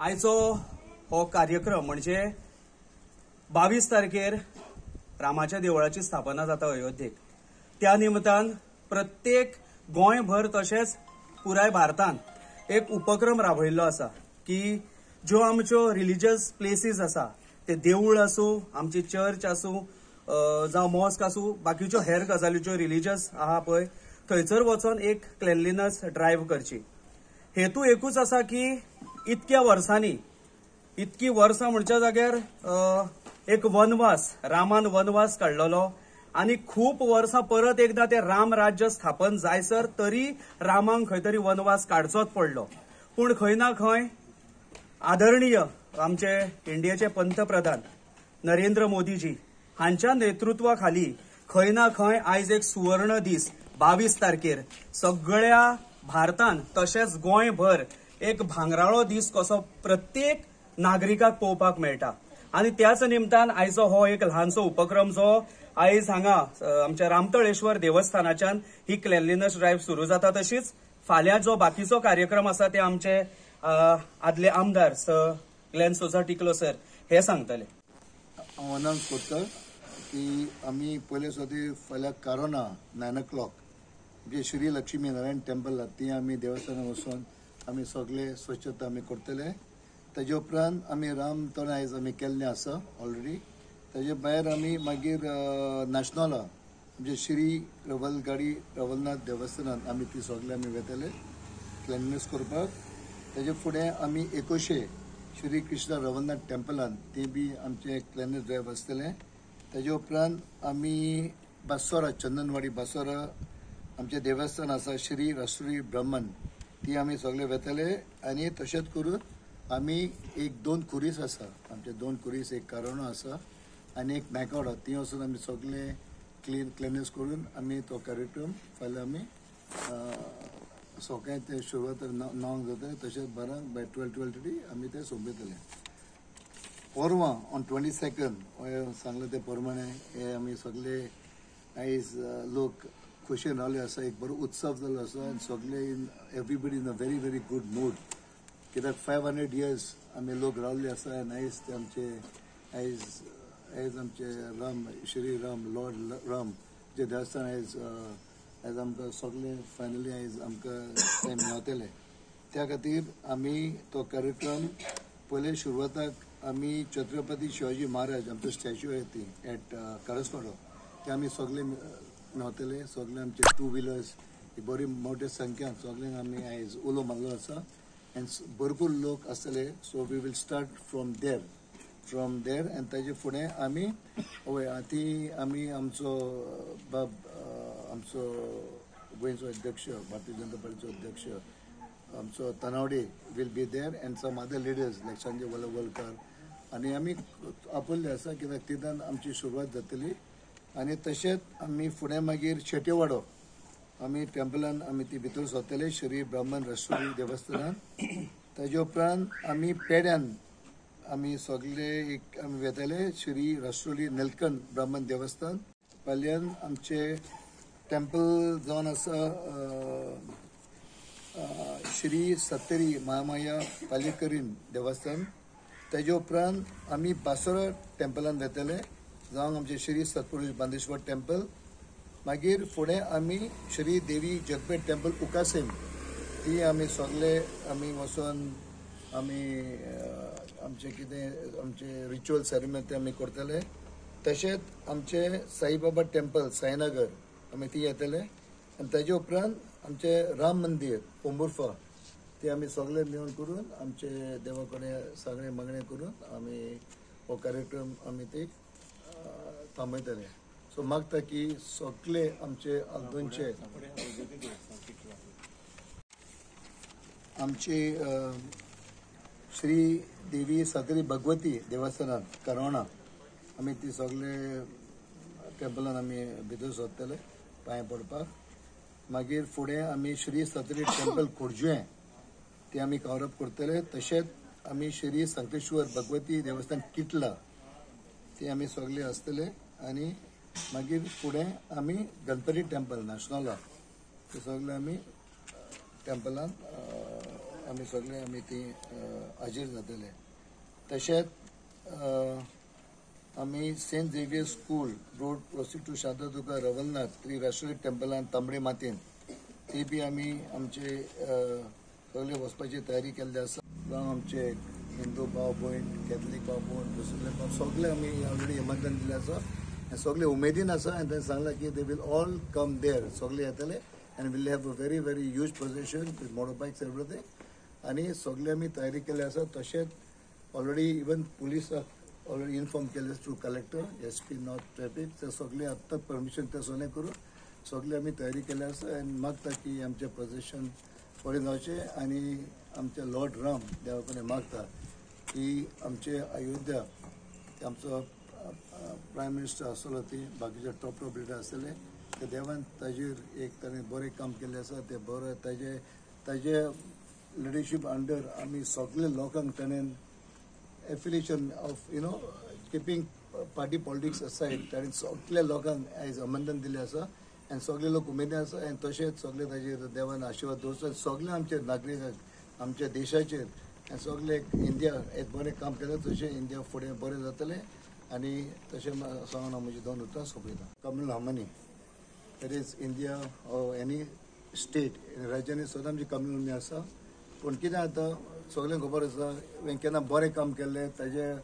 आयचो हो कार्यक्रम म्हणजे 22 तारखेर रामाच्या देवळाची स्थापना जाता अयोध्येक. त्या निमतान प्रत्येक गोंयभर तशेंच पुराय भारतांत एक उपक्रम राबयिल्लो आसा की ज्यो आमच्यो रिलिजियस प्लेसीस आसा ते देवूळ आसूं, आमची चर्च आसूं, जावं मॉस्क आसूं, बाकीच्यो हेर गजाली ज्यो रिलिजियस आहा पळय थंयसर वचोन एक क्लेनलीनस ड्रायव्ह करची. हेतू एकूच आसा की इतक्या वर्सांनी, इतकी वर्सां म्हणच्या जाग्यार एक वनवास, रामान वनवास काडलेलो आनी खूब वर्सां परत एकदा ते राम राज्य स्थापन जायसर तरी रामांक खंय तरी वनवास काडचोच पडलो. पूण खंय ना खंय आदरणीय आमचे इंडियेचे पंतप्रधान नरेंद्र मोदीजी हांच्या नेतृत्वाखाली खंय ना खंय आयज एक सुवर्ण दीस 22 तारखेर सगळ्या भारतान तशेंच गोंयभर एक भांगराळो दीस कसो प्रत्येक नागरिकाक पळोवपाक मेळटा. आनी त्याच निमतान आयचो हो एक ल्हानसो उपक्रम जो आयज हांगा आमच्या रामतळेश्वर देवस्थानाच्यान ही क्लेनलीनस ड्रायव्ह सुरू जाता. तशीच फाल्यां जो बाकीचो कार्यक्रम आसा ते आमचे आदले आमदार ग्लेन सोजा टिकलो सर हे सांगतले. हांव अनाउन्स करता की आमी पयले सुवाती फाल्यां कारोना 9 o'clock जे श्री लक्ष्मी नारायण टेंपल ती आमी देवस्थानात वचून आमी सगळे स्वच्छता आमी करतले. ताजे उपरांत आमी राम तण आयज आमी केल्लें आसा ऑलरेडी. ताजे भायर आमी मागीर नॅशनला म्हणजे श्री रवलगाडी रवलनाथ देवस्थानात आमी ती सगळे आमी वेतले क्लेनलीनेस करपाक. ताजे फुडें आमी 21 श्री कृष्ण रवलनाथ टेंपलान ती बी आमचे क्लेनलीनेस ड्रायव्ह आसतले. ताजे उपरांत आमी बासोरा चंदनवाडी बासोरा आमचे देवस्थान आसा श्री राष्ट्री ब्रह्मन ती आमी सगळे वेतले. आनी तशेंच करून आमी 1-2 कुरीस आसा आमचे 2 कुरीस एक कारोणो आसा आनी एक नायकावडा ती वचून आमी सगळे क्लेनलीनेस करून आमी तो कार्यक्रम फाल्यां आमी सकाळी ते सुरवात 9 जाता तशेंच 12 बाय 12:30 आमी ते सोंपयतले. परवां ऑन 22nd सांगले ते प्रमाणे हे आमी सगळे आयज लोक खुशेन रावले आसा. एक बरो उत्सव जाल्लो आसा आनी सगळे everybody in a very very good mood कित्याक 500 years आमी लोक रावल्ले आसा आनी आयज ते आमचे आयज आमचे राम श्री राम लॉर्ड राम जे देवस्थान आयज आमकां सगळे फायनली आयज आमकां ते मेळटले. त्या खातीर आमी तो कार्यक्रम पयले सुरवाताक आमी छत्रपती शिवाजी महाराज आमचो स्टॅच्यू आहे ती एट करसवाडो ते आमी सगळे मेळटले. सगळे आमचे 2 व्हिलर्स बरी मोठ्या संख्यान सगळ्यांक आमी आयज उलो मारलो आसा आनी भरपूर लोक आसतले. So we will start from there आनी ताजे फुडें आमी ती आमी आमचो आमचो गोंयचो अध्यक्ष भारतीय जनता पार्टीचो अध्यक्ष आमचो Tanawade will be there and some other leaders like Sanjay Walawalkar आनी आमी आपयल्ले आसा कित्याक तितून आमची सुरवात जातली. आनी तशेंच आमी फुडें मागीर शेटेवाडो आमी टेंपलान आमी ती भितर सरतले श्री ब्राह्मण राष्ट्री देवस्थानान. ताजे उपरांत आमी पेड्यान आमी सगळे एक आमी वेतले श्री राष्ट्रोली नेलकंठ ब्राह्मण देवस्थान. फाल्यां आमचे टेंपल जावन आसा श्री सत्तरी महामाया पालेकरीन देवस्थान. ताजे उपरांत आमी बासोरा टेंपलान वेतले जावं आमचे श्री सतपुरुष बांदेश्वर टेम्पल, मागीर फुडें आमी श्री देवी जगपेट टेम्पल उकासेम ती आमी सगळे आमी वचून आमी आमचे कितें आमचे रिच्युअल सेरेमनी ते आमी करतले. तशेंच आमचे साईबाबा टेम्पल साईनगर आमी ती येतले आनी ताजे उपरांत आमचे राम मंदिर पोंबुर्फा ते आमी सगळे मेळून करून आमचे देवा कडेन सगळे मागणे करून आमी हो कार्यक्रम आमी ते थांबयतले. सो मागता की सगळे आमचे आल्दोनचे आमची श्री देवी सातेरी भगवती देवस्थानात करवणा आमी ती सगळे टेम्पलान आमी भितर सरतले पांय पडपाक. मागीर फुडें आमी श्री सातेरी टेम्पल खोर्जुवें ते आमी कवरअप करतले. तशेंच आमी श्री संकेश्वर भगवती देवस्थान किटला ते आमी सगळे आसतले. आनी मागीर फुडें आमी गणपती टेम्पल नॅशनला ते सगळे आमी टेम्पलान आमी सगळे आमी ती हाजीर जातले. तशेंच आमी Saint Xavier school road proceed to Shantadurga Ravalnath त्रिराष्ट्रीय टेम्पलान तांबडे मातयेन ती बी आमी आमचे सगळे वचपाची तयारी केल्ली आसा. जावं आमचे हिंदू भाव भयण कॅथलीक भाव भयण मुस्लीम भाव सगळे आमी ऑलरेडी निमंत्रण दिल्लें आसा आनी सगळे उमेदीन आसा. आनी तांणी सांगलां की दे वील ऑल कम देर सगळे येतले आनी will have a very very huge procession with motorbikes everything. आनी सगळे आमी तयारी केल्ली आसा. तशेंच ऑलरेडी इवन पुलिसाक ऑलरेडी इन्फॉर्म केले through collector SP north traffic ते सगळे आत्ताच परमिशन ते सोने करून सगळे आमी तयारी केली आसा. आनी मागता की आमचें प्रोसेशन बरें जावचें आनी आमचे लॉर्ड राम देवा कडेन मागता की आमचे अयोध्या आमचो प्रायम मिनिस्टर आसलो ती बाकीचे टॉप लिडर आसले ते देवान ताजेर एक ताणें बरें काम केल्लें आसा. ते बरें ताजे लिडरशीप अंडर आमी सगळे लोकांक ताणें affiliation of keeping party politics aside ताणें सगळ्या लोकांक आयज आमंत्रण दिल्लें आसा आनी सगळे लोक उमेदीन आसा. आनी तशेंच सगळे ताजेर देवान आशिर्वाद दवरता सगळे आमचे नागरिकांक आमच्या देशाचेर आनी सगळे इंडिया एक बरें काम केलें तशें इंडिया फुडें बरें जातलें. आनी तशें सांगून हांव म्हजी 2 उतरां सोंपयतां. Communal harmony that is India or any state राज्यांनी सदां आमची कम्युनल हार्मनी आसा. पूण कितें जाता सगळ्यांक खबर आसा हांवें केन्ना बरें काम केल्लें ताजें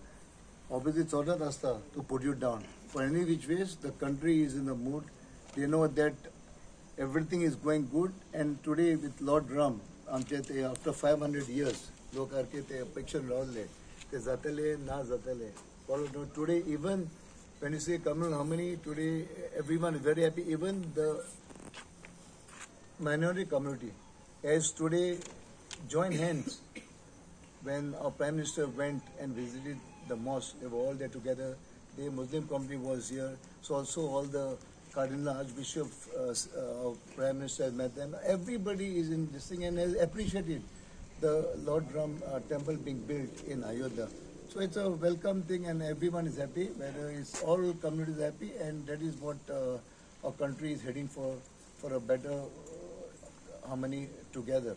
ऑब्वियसली चडत आसता to put you down. For any which ways the country is in the mood. They know that everything is going good. And today with Lord Ram आमचे ते आफ्टर 500 years लोक सारके ते अपेक्षेन रावले ते जातले ना जातले. Today even when you say communal harmony, today everyone is very happy. Even the minority community has today joined hands. When our Prime Minister went and visited the mosque, they were all there together. The Muslim community was here. So also all the Cardinal Archbishop, Prime Minister has met them. Everybody is in this thing and has appreciated the Lord Ram temple being built in Ayodhya. So it's a welcome thing and everyone is happy, whether it's all communities happy, and that is what our country is heading for a better harmony together.